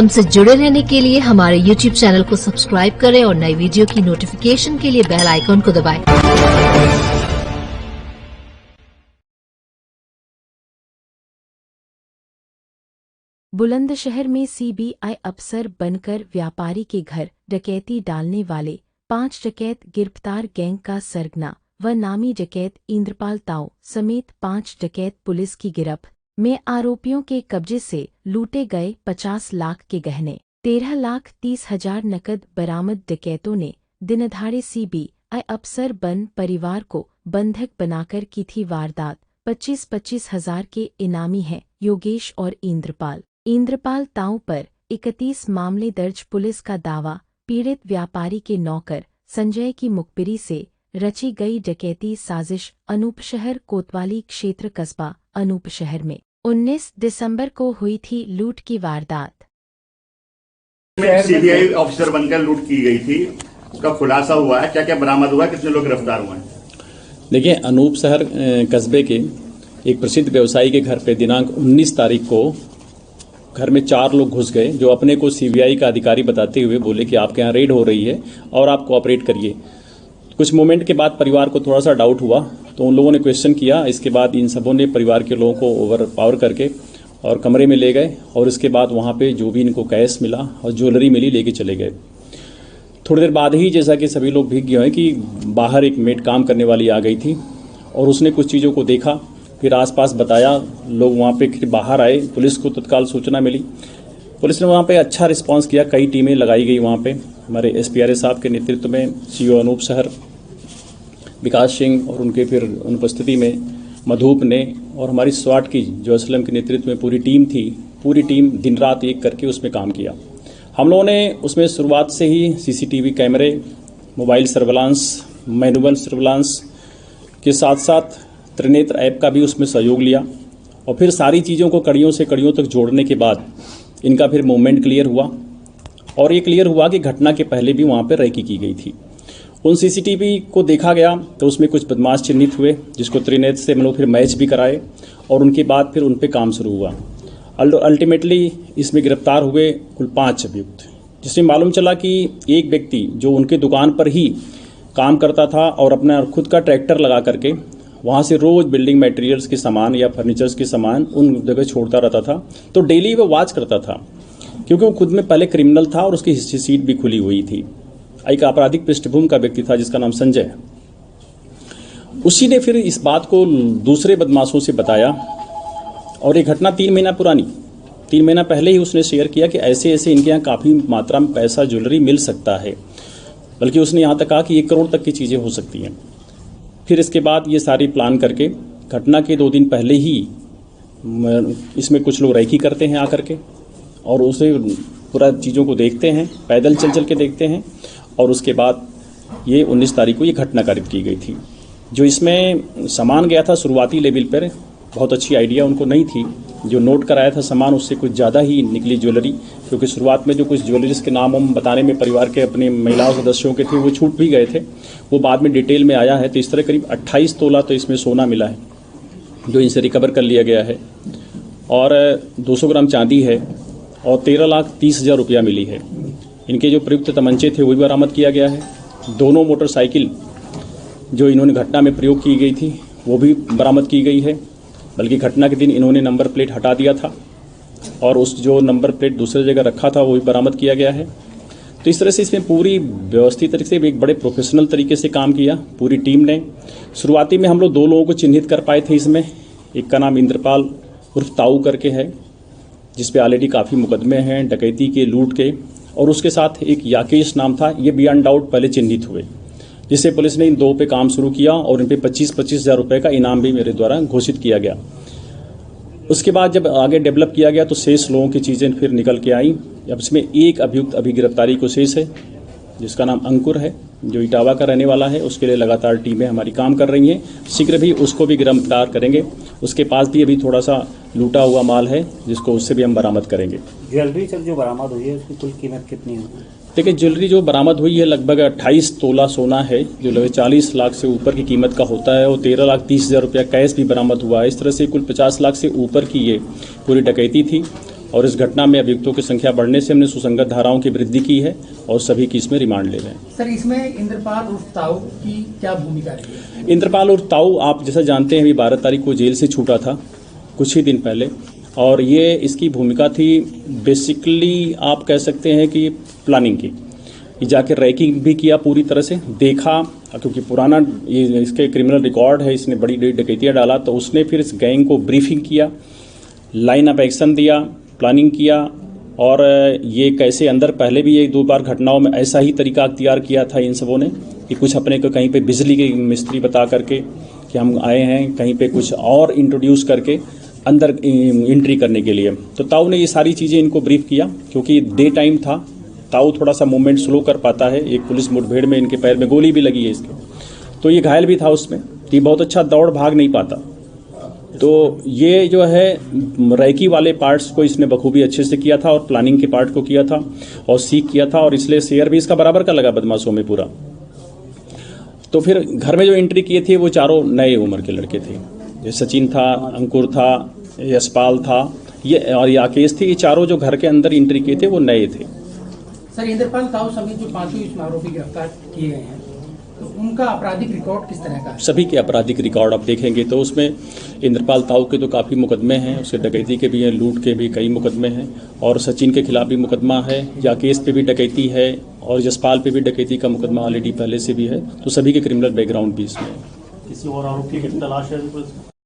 हमसे जुड़े रहने के लिए हमारे YouTube चैनल को सब्सक्राइब करें और नई वीडियो की नोटिफिकेशन के लिए बेल आइकॉन को दबाएं। बुलंदशहर में सीबीआई अफसर बनकर व्यापारी के घर डकैती डालने वाले 5 डकैत गिरफ्तार। गैंग का सरगना व नामी डकैत इंद्रपाल ताऊ समेत 5 डकैत पुलिस की गिरफ्त में। आरोपियों के कब्जे से लूटे गए 50 लाख के गहने, 13,30,000 नकद बरामद। डकैतों ने दिनदहाड़े सीबीआई अफसर बन परिवार को बंधक बनाकर की थी वारदात। 25-25 हजार के इनामी हैं योगेश और इंद्रपाल ताऊ पर 31 मामले दर्ज। पुलिस का दावा, पीड़ित व्यापारी के नौकर संजय की मुखबिरी से रची गई डकैती साजिश। अनूपशहर कोतवाली क्षेत्र कस्बा अनूपशहर में 19 दिसंबर को हुई थी लूट की वारदात। सीबीआई ऑफिसर बनकर लूट की गई थी, उसका खुलासा हुआ है? क्या क्या बरामद हुआ है? कितने लोग गिरफ्तार हुए हैं? देखिए, अनूपशहर कस्बे के एक प्रसिद्ध व्यवसायी के घर पे दिनांक 19 तारीख को घर में 4 लोग घुस गए, जो अपने को सीबीआई का अधिकारी बताते हुए बोले कि आपके यहाँ रेड हो रही है और आप कोऑपरेट करिए। कुछ मोमेंट के बाद परिवार को थोड़ा सा डाउट हुआ, तो उन लोगों ने क्वेश्चन किया। इसके बाद इन सबों ने परिवार के लोगों को ओवर पावर करके और कमरे में ले गए, और इसके बाद वहाँ पे जो भी इनको कैश मिला और ज्वेलरी मिली लेके चले गए। थोड़ी देर बाद ही, जैसा कि सभी लोग भीग गए हैं, कि बाहर एक मेड काम करने वाली आ गई थी और उसने कुछ चीज़ों को देखा, फिर आसपास बताया। लोग वहाँ पे फिर बाहर आए, पुलिस को तत्काल सूचना मिली। पुलिस ने वहाँ पे अच्छा रिस्पांस किया, कई टीमें लगाई गई वहाँ पे। हमारे एसपीआरए साहब के नेतृत्व में सीओ अनूपशहर विकास सिंह और उनके फिर अनुपस्थिति में मधुप ने, और हमारी स्वाट की जो असलम के नेतृत्व में पूरी टीम थी, पूरी टीम दिन रात एक करके उसमें काम किया। हम लोगों ने उसमें शुरुआत से ही सीसीटीवी कैमरे, मोबाइल सर्विलांस, मैनुअल सर्विलांस के साथ साथ त्रिनेत्र ऐप का भी उसमें सहयोग लिया, और फिर सारी चीज़ों को कड़ियों से कड़ियों तक जोड़ने के बाद इनका फिर मूवमेंट क्लियर हुआ। और ये क्लियर हुआ कि घटना के पहले भी वहाँ पर रैकी की गई थी। उन सीसीटीवी को देखा गया तो उसमें कुछ बदमाश चिन्हित हुए, जिसको त्रिनेत्र से हम लोग फिर मैच भी कराए, और उनके बाद फिर उन पर काम शुरू हुआ। अल्टीमेटली इसमें गिरफ्तार हुए कुल 5 अभियुक्त, जिसमें मालूम चला कि एक व्यक्ति जो उनके दुकान पर ही काम करता था और अपना खुद का ट्रैक्टर लगा करके वहाँ से रोज़ बिल्डिंग मटेरियल्स के सामान या फर्नीचर्स के सामान उन जगह छोड़ता रहता था। तो डेली वो वॉच करता था, क्योंकि वो खुद में पहले क्रिमिनल था और उसकी हिस्ट्री सीट भी खुली हुई थी। एक आपराधिक पृष्ठभूमि का व्यक्ति था जिसका नाम संजय। उसी ने फिर इस बात को दूसरे बदमाशों से बताया, और ये घटना 3 महीना पुरानी, 3 महीना पहले ही उसने शेयर किया कि ऐसे ऐसे इनके यहाँ काफ़ी मात्रा में पैसा, ज्वेलरी मिल सकता है। बल्कि उसने यहाँ तक कहा कि 1 करोड़ तक की चीज़ें हो सकती हैं। फिर इसके बाद ये सारी प्लान करके घटना के 2 दिन पहले ही इसमें कुछ लोग रैकी करते हैं आकर के, और उसे पूरा चीज़ों को देखते हैं, पैदल चल के देखते हैं, और उसके बाद ये 19 तारीख को ये घटना कारित की गई थी। जो इसमें सामान गया था शुरुआती लेवल पर, बहुत अच्छी आइडिया उनको नहीं थी। जो नोट कराया था सामान, उससे कुछ ज़्यादा ही निकली ज्वेलरी, क्योंकि शुरुआत में जो कुछ ज्वेलरीज के नाम हम बताने में परिवार के अपने महिलाओं सदस्यों के थे वो छूट भी गए थे, वो बाद में डिटेल में आया है। तो इस तरह करीब 28 तोला तो इसमें सोना मिला है, जो इनसे रिकवर कर लिया गया है, और 200 ग्राम चांदी है, और 13,30,000 रुपया मिली है। इनके जो प्रयुक्त तमंचे थे वो भी बरामद किया गया है। दोनों मोटरसाइकिल जो इन्होंने घटना में प्रयोग की गई थी वो भी बरामद की गई है, बल्कि घटना के दिन इन्होंने नंबर प्लेट हटा दिया था, और उस जो नंबर प्लेट दूसरी जगह रखा था वो भी बरामद किया गया है। तो इस तरह से इसमें पूरी व्यवस्थित तरीके से एक बड़े प्रोफेशनल तरीके से काम किया पूरी टीम ने। शुरुआती में हम लोग 2 लोगों को चिन्हित कर पाए थे इसमें। एक का नाम इंद्रपाल उर्फ ताऊ करके है, जिस पे ऑलरेडी काफ़ी मुकदमे हैं डकैती के, लूट के, और उसके साथ एक याकेश नाम था। ये बियॉन्ड डाउट पहले चिन्हित हुए, जिससे पुलिस ने इन 2 पे काम शुरू किया, और इन पे 25-25 हज़ार रुपये का इनाम भी मेरे द्वारा घोषित किया गया। उसके बाद जब आगे डेवलप किया गया तो शेष लोगों की चीज़ें फिर निकल के आई। अब इसमें एक अभियुक्त अभी गिरफ्तारी को शेष है, जिसका नाम अंकुर है, जो इटावा का रहने वाला है। उसके लिए लगातार टीमें हमारी काम कर रही हैं, शीघ्र भी उसको भी गिरफ्तार करेंगे। उसके पास भी अभी थोड़ा सा लूटा हुआ माल है, जिसको उससे भी हम बरामद करेंगे। ज्वेलरी सर जो बरामद हुई है उसकी कुल कीमत कितनी है? देखिए, ज्वेलरी जो बरामद हुई है लगभग 28 तोला सोना है, जो लगभग 40 लाख से ऊपर की कीमत का होता है, और 13,30,000 रुपया कैश भी बरामद हुआ है। इस तरह से कुल 50 लाख से ऊपर की ये पूरी डकैती थी। और इस घटना में अभियुक्तों की संख्या बढ़ने से हमने सुसंगत धाराओं की वृद्धि की है और सभी की इसमें रिमांड ले रहे हैं। सर, इसमें इंद्रपाल उर्फ ताऊ की क्या भूमिका रही? इंद्रपाल और ताऊ आप जैसा जानते हैं अभी 12 तारीख को जेल से छूटा था कुछ ही दिन पहले, और ये इसकी भूमिका थी बेसिकली आप कह सकते हैं कि प्लानिंग की। ये जाके रैकिंग भी किया, पूरी तरह से देखा, क्योंकि पुराना ये इसके क्रिमिनल रिकॉर्ड है, इसने बड़ी बड़ी डकैतियाँ डाला, तो उसने फिर इस गैंग को ब्रीफिंग किया, लाइन ऑफ एक्शन दिया, प्लानिंग किया, और ये कैसे अंदर पहले भी 1-2 बार घटनाओं में ऐसा ही तरीका अख्तियार किया था इन सबों ने कि कुछ अपने को कहीं पे बिजली के मिस्त्री बता करके कि हम आए हैं, कहीं पे कुछ और इंट्रोड्यूस करके अंदर एंट्री करने के लिए। तो ताऊ ने ये सारी चीज़ें इनको ब्रीफ किया, क्योंकि डे टाइम था, ताऊ थोड़ा सा मूवमेंट स्लो कर पाता है। एक पुलिस मुठभेड़ में इनके पैर में गोली भी लगी है इसके, तो ये घायल भी था उसमें, तो ये बहुत अच्छा दौड़ भाग नहीं पाता। तो ये जो है रैकी वाले पार्ट्स को इसने बखूबी अच्छे से किया था और प्लानिंग के पार्ट को किया था और सीख किया था, और इसलिए शेयर भी इसका बराबर का लगा बदमाशों में पूरा। तो फिर घर में जो एंट्री किए थे वो चारों नए उम्र के लड़के थे। ये सचिन था, अंकुर था, यशपाल था, ये और ये आकेश थे। ये चारों जो घर के अंदर एंट्री किए थे वो नए थे। सर, इंद्रपाल ताऊ समेत जो 5 इसमें आरोपी गिरफ्तार किए गए हैं, तो उनका आपराधिक रिकॉर्ड किस तरह का है? सभी के आपराधिक रिकॉर्ड आप देखेंगे तो उसमें इंद्रपाल ताऊ के तो काफ़ी मुकदमे हैं, उसके डकैती के भी हैं, लूट के भी कई मुकदमे हैं, और सचिन के खिलाफ भी मुकदमा है, याकेश पे भी डकैती है, और यशपाल पे भी डकैती का मुकदमा ऑलरेडी पहले से भी है। तो सभी के क्रिमिनल बैकग्राउंड भी इसमें है। किसी और आरोपी की तलाश है?